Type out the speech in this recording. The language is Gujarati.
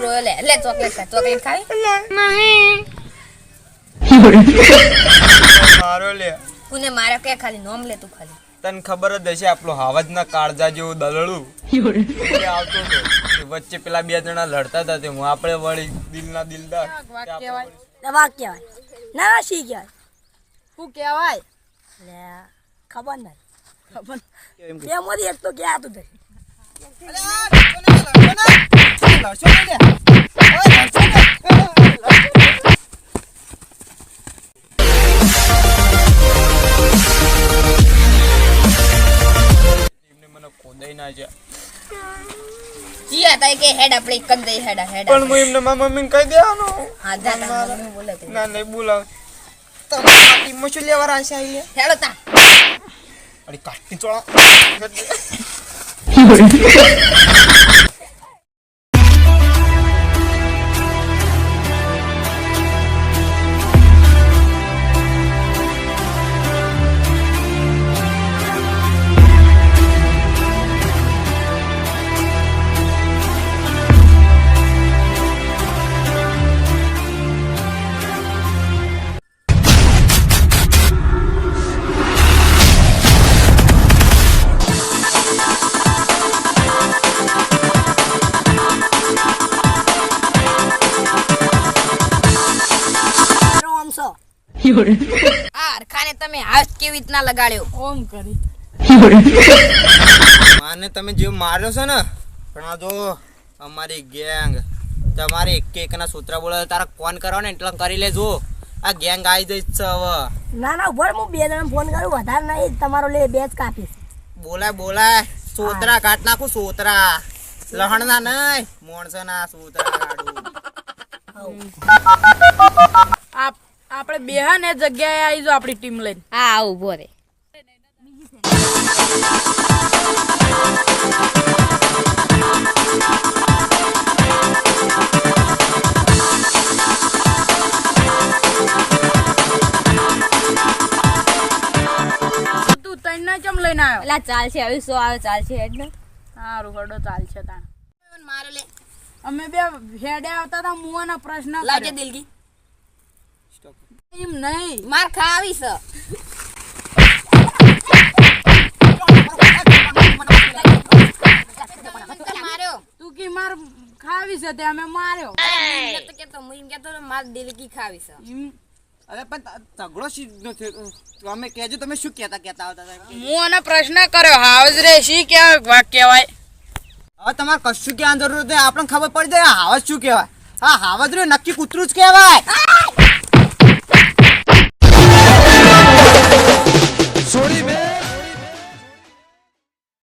રોયો લે લે ચોકલેટ ખાવી નહીં મારો લે કોને મારે કે ખાલી નોમ લે તું ખાલી તને ખબર જ હશે આપણો હાવજના કાળજા જેવું દલડું એ આવતો હતો વચ્ચે પેલા બે જણા લડતા હતા તે હું આપણે વળી દિલના દિલદાર વાક કહેવાય વાક કહેવાય ના શી કહેવાય શું કહેવાય લે ખબર નહીં ખબર એમાંથી એક તો ક્યાં હતું ખોદાઈ ના છે જીયા તાઈ કે હેડ આપણે એક જ દઈ હેડા પણ હું એમને મારા મમ્મીને કહી દેવાનું હા જા તારા મમ્મી બોલે તે ના નહીં બોલાવ તમારા ટીમમાં શું લેવા રાશે આવી લે હેડો તા અરે કાટની ચોળા આ અરખાને તમે હાથ કેવી રીતના લગાડ્યો ઓમ કરી માને તમે જે માર્યો છે ને પણ આ જો અમારી ગેંગ તમારે એક એકના સૂત્ર બોલે તારા ફોન કરવાનો ને એટલે કરી લેજો આ ગેંગ આવી જઈ છે હવે ના ના ઉપર હું 2 જણા ફોન કરું વધારે નહીં તમારો લે બેચ કાપીશ બોલાય સોતરા કાટ નાખું સોતરા લહણના નહીં મોણસના સોતરા કાઢું આપણે બેહા ને જગ્યાએ આવી જો આપણી ટીમ લઈને હા આવ ઉભો રે તું તઈ ના ચમ લઈને આવ્યો પેલા ચાલશે હવે 100 આવે ચાલશે હેડ ને સારું હડો ચાલશે તાણ મારે લે અમે બે હેડે આવતા હતા મુવાનો પ્રશ્ન લાજે કર્યો. દિલગી એમ નહીં માર ખાવી છે માર્યો તું કી માર ખાવી છે તે અમે માર્યો એમને તો કેતો હું એમ કેતો માર દિલગી ખાવી છે એમ અરે પણ ઝઘડો સીધો થયો તમે કહેજો તમે શું કહેતા હતા મુવાનો પ્રશ્ન કર્યો હાવજ રે શી કેવાય વાક કહેવાય હવે તમારે કશું ક્યાં જરૂર નથી આપણને ખબર પડી જાય હાવજ શું કહેવાય હા હાવજ રે નક્કી કૂતરું જ કહેવાય